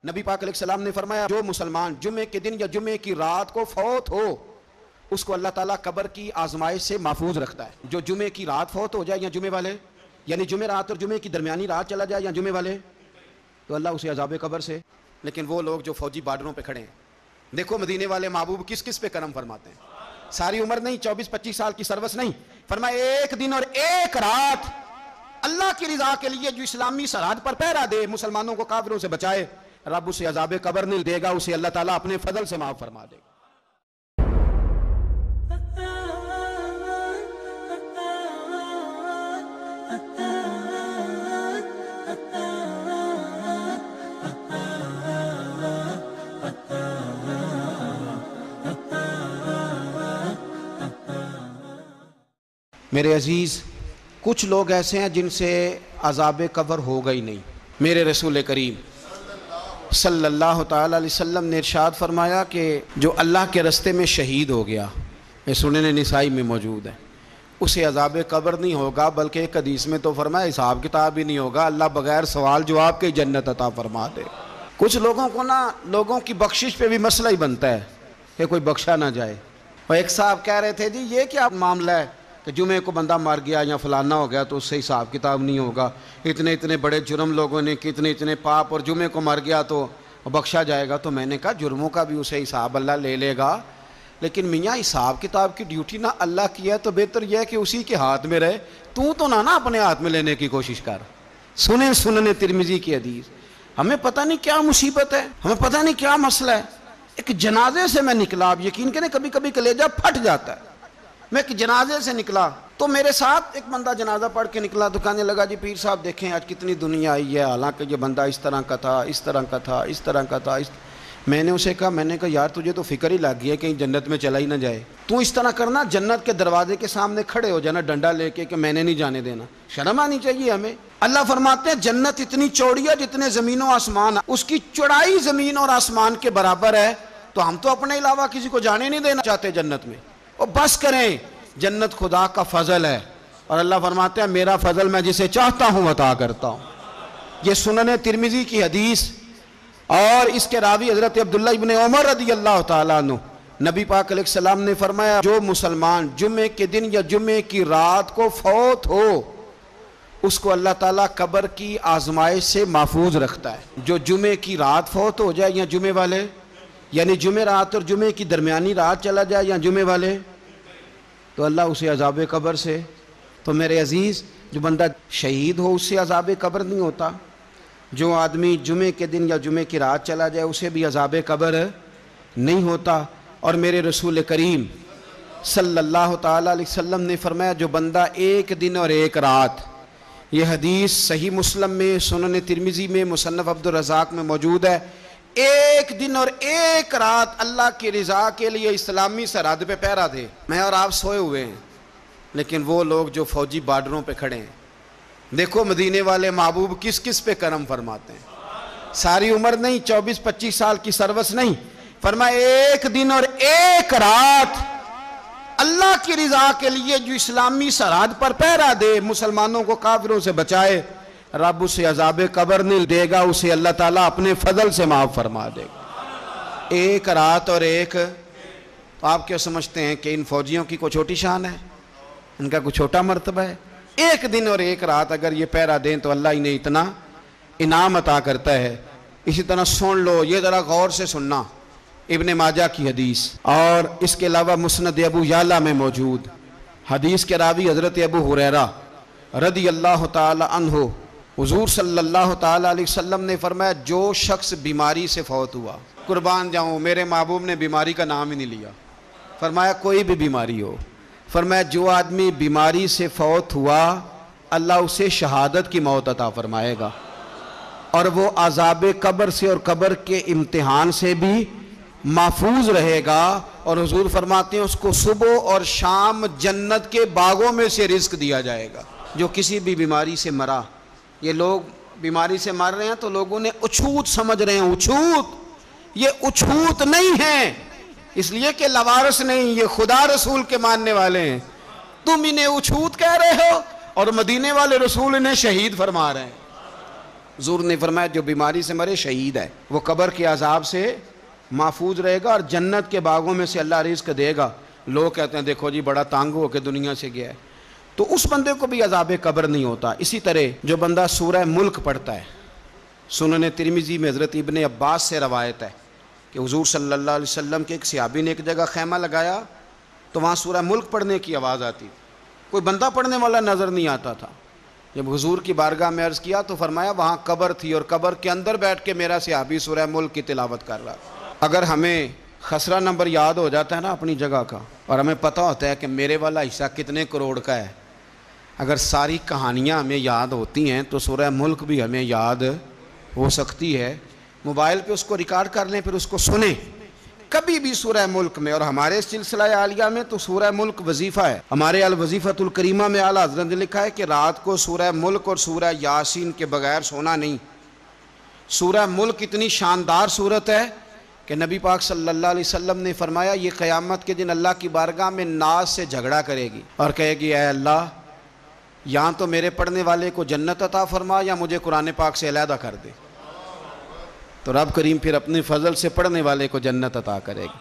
نبی پاک علیہ السلام نے فرمایا جو مسلمان جمعے کے دن یا جمعے کی رات کو فوت ہو اس کو اللہ تعالیٰ قبر کی آزمائش سے محفوظ رکھتا ہے۔ جو جمعے کی رات فوت ہو جائے یا جمعے والے یعنی جمعے رات اور جمعے کی درمیانی رات چلا جائے یا جمعے والے تو اللہ اسے عذاب قبر سے۔ لیکن وہ لوگ جو فوجی بارڈروں پہ کھڑے ہیں، دیکھو مدینے والے محبوب کس کس پہ کرم فرماتے ہیں۔ ساری عمر نہیں، 24-25 سال کی سروس نہیں، فرمایا ایک دن اور ایک رات اللہ کی رضا کے لیے جو اسلامی سرحد پر پہرا دے، مسلمانوں کو کافروں سے بچائے، رب اسے عذاب قبر نہیں دے گا، اسے اللہ تعالیٰ اپنے فضل سے معاف فرما دے گا۔ میرے عزیز، کچھ لوگ ایسے ہیں جن سے عذاب قبر ہوگا ہی نہیں۔ میرے رسول کریم صلی اللہ تعالیٰ علیہ وسلم نے ارشاد فرمایا کہ جو اللہ کے رستے میں شہید ہو گیا، یہ سنن نسائی میں موجود ہے، اسے عذاب قبر نہیں ہوگا، بلکہ ایک حدیث میں تو فرمایا حساب کتاب ہی نہیں ہوگا، اللہ بغیر سوال جواب کے جنت عطا فرما دے۔ کچھ لوگوں کو لوگوں کی بخشش پہ بھی مسئلہ ہی بنتا ہے کہ کوئی بخشا نہ جائے۔ اور ایک صاحب کہہ رہے تھے جی یہ کیا معاملہ ہے کہ جمعے کو بندہ مر گیا یا فلانا ہو گیا تو اس سے حساب کتاب نہیں ہوگا، اتنے بڑے جرم لوگوں نے کی، اتنے پاپ، اور جمعے کو مر گیا تو بخشا جائے گا۔ تو میں نے کہا جرموں کا بھی اسے حساب اللہ لے لے گا، لیکن میاں حساب کتاب کی ڈیوٹی نہ اللہ کی ہے تو بہتر یہ ہے کہ اسی کے ہاتھ میں رہے، تو نہ اپنے ہاتھ میں لینے کی کوشش کر۔ سنن ترمذی کی حدیث۔ ہمیں پتہ نہیں کیا مصیبت ہے، ہمیں پتہ نہیں کیا مسئلہ ہے۔ ایک جنازے سے میں نکلا، آپ یقین کریں کبھی کبھی کلیجہ پھٹ جاتا ہے۔ میں ایک جنازے سے نکلا تو میرے ساتھ ایک بندہ جنازہ پڑھ کے نکلا تو کہنے لگا جی پیر صاحب دیکھیں آج کتنی دنیا آئی ہے، حالانکہ یہ بندہ اس طرح کا تھا، اس طرح کا تھا، اس طرح کا تھا۔ میں نے اسے کہا یار تجھے تو فکر ہی لگ گئی ہے کہیں جنت میں چلا ہی نہ جائے، تو اس طرح کرنا جنت کے دروازے کے سامنے کھڑے ہو جانا ڈنڈا لے کے کہ میں نے نہیں جانے دینا۔ شرم آنی چاہیے ہمیں۔ اللہ فرماتے ہیں جنت اتنی چوڑی ہے جتنے زمین و آسمان، اس کی چوڑائی زمین اور آسمان کے برابر ہے، تو ہم تو اپنے علاوہ کسی کو جانے نہیں دینا چاہتے جنت میں۔ اور بس کریں، جنت خدا کا فضل ہے، اور اللہ فرماتے ہیں میرا فضل میں جسے چاہتا ہوں عطا کرتا ہوں۔ یہ سنن ترمذی کی حدیث، اور اس کے راوی حضرت عبداللہ ابن عمر رضی اللہ تعالیٰ عنہ، نبی پاک علیہ السلام نے فرمایا جو مسلمان جمعے کے دن یا جمعے کی رات کو فوت ہو اس کو اللہ تعالیٰ قبر کی آزمائش سے محفوظ رکھتا ہے۔ جو جمعے کی رات فوت ہو جائے یا جمعے والے یعنی جمعے رات اور جمعے کی درمیانی رات چلا جائے یا جمعے والے تو اللہ اسے عذاب قبر سے۔ تو میرے عزیز، جو بندہ شہید ہو اس سے عذاب قبر نہیں ہوتا، جو آدمی جمعے کے دن یا جمعے کی رات چلا جائے اسے بھی عذاب قبر نہیں ہوتا۔ اور میرے رسول کریم صلی اللہ تعالیٰ علیہ وسلم نے فرمایا جو بندہ ایک دن اور ایک رات، یہ حدیث صحیح مسلم میں، سنن ترمذی میں، مصنف عبد الرزاق میں موجود ہے، ایک دن اور ایک رات اللہ کی رضا کے لیے اسلامی سرحد پہ پہرا دے۔ میں اور آپ سوئے ہوئے ہیں، لیکن وہ لوگ جو فوجی بارڈروں پہ کھڑے ہیں، دیکھو مدینے والے محبوب کس کس پہ کرم فرماتے ہیں۔ ساری عمر نہیں، 24-25 سال کی سروس نہیں، فرمایا ایک دن اور ایک رات اللہ کی رضا کے لیے جو اسلامی سرحد پر پہرا دے، مسلمانوں کو کافروں سے بچائے، رب اسے عذاب قبر نہیں دے گا، اسے اللہ تعالیٰ اپنے فضل سے معاف فرما دے گا۔ ایک رات اور ایک، تو آپ کیا سمجھتے ہیں کہ ان فوجیوں کی کوئی چھوٹی شان ہے، ان کا کوئی چھوٹا مرتبہ ہے؟ ایک دن اور ایک رات اگر یہ پہرا دیں تو اللہ انہیں اتنا انعام عطا کرتا ہے۔ اسی طرح سن لو، یہ ذرا غور سے سننا، ابن ماجہ کی حدیث، اور اس کے علاوہ مسند ابو یعلا میں موجود حدیث کے راوی حضرت ابو ہریرہ رضی اللہ تعالی عنہ، حضور صلی اللہ تعالیٰ علیہ وسلم نے فرمایا جو شخص بیماری سے فوت ہوا، قربان جاؤں میرے محبوب نے بیماری کا نام ہی نہیں لیا، فرمایا کوئی بھی بیماری ہو، فرمایا جو آدمی بیماری سے فوت ہوا اللہ اسے شہادت کی موت عطا فرمائے گا، اور وہ عذاب قبر سے اور قبر کے امتحان سے بھی محفوظ رہے گا، اور حضور فرماتے ہیں اس کو صبح اور شام جنت کے باغوں میں سے رزق دیا جائے گا۔ جو کسی بھی بیماری سے مرا، یہ لوگ بیماری سے مر رہے ہیں تو لوگوں نے اچھوت سمجھ رہے ہیں، اچھوت، یہ اچھوت نہیں ہے، اس لیے کہ لوارث نہیں، یہ خدا رسول کے ماننے والے ہیں، تم انہیں اچھوت کہہ رہے ہو اور مدینے والے رسول انہیں شہید فرما رہے ہیں۔ حضور نے فرمایا جو بیماری سے مرے شہید ہے، وہ قبر کے عذاب سے محفوظ رہے گا اور جنت کے باغوں میں سے اللہ رزق دے گا۔ لوگ کہتے ہیں دیکھو جی بڑا تانگ ہو کے دنیا سے گیا ہے، تو اس بندے کو بھی عذاب قبر نہیں ہوتا۔ اسی طرح جو بندہ سورہ ملک پڑھتا ہے، سنن ترمذی میں حضرت ابن عباس سے روایت ہے کہ حضور صلی اللہ علیہ وسلم کے ایک صحابی نے ایک جگہ خیمہ لگایا تو وہاں سورہ ملک پڑھنے کی آواز آتی، کوئی بندہ پڑھنے والا نظر نہیں آتا تھا۔ جب حضور کی بارگاہ میں عرض کیا تو فرمایا وہاں قبر تھی اور قبر کے اندر بیٹھ کے میرا صحابی سورہ ملک کی تلاوت کر رہا۔ اگر ہمیں خسرہ نمبر یاد ہو جاتا ہے نا اپنی جگہ کا، اور ہمیں پتہ ہوتا ہے کہ میرے والا حصہ کتنے کروڑ کا ہے، اگر ساری کہانیاں ہمیں یاد ہوتی ہیں تو سورہ ملک بھی ہمیں یاد ہو سکتی ہے۔ موبائل پہ اس کو ریکارڈ کر لیں، پھر اس کو سنیں کبھی بھی سورہ ملک میں۔ اور ہمارے سلسلہ عالیہ میں تو سورہ ملک وظیفہ ہے۔ ہمارے الوظیفۃ الکریمہ میں اعلیٰ حضرت نے لکھا ہے کہ رات کو سورہ ملک اور سورہ یاسین کے بغیر سونا نہیں۔ سورہ ملک اتنی شاندار صورت ہے کہ نبی پاک صلی اللہ علیہ وسلم نے فرمایا یہ قیامت کے دن اللہ کی بارگاہ میں ناز سے جھگڑا کرے گی اور کہے گی اے اللہ یہاں تو میرے پڑھنے والے کو جنت عطا فرما یا مجھے قرآن پاک سے علیحدہ کر دے۔ تو رب کریم پھر اپنے فضل سے پڑھنے والے کو جنت عطا کرے گا۔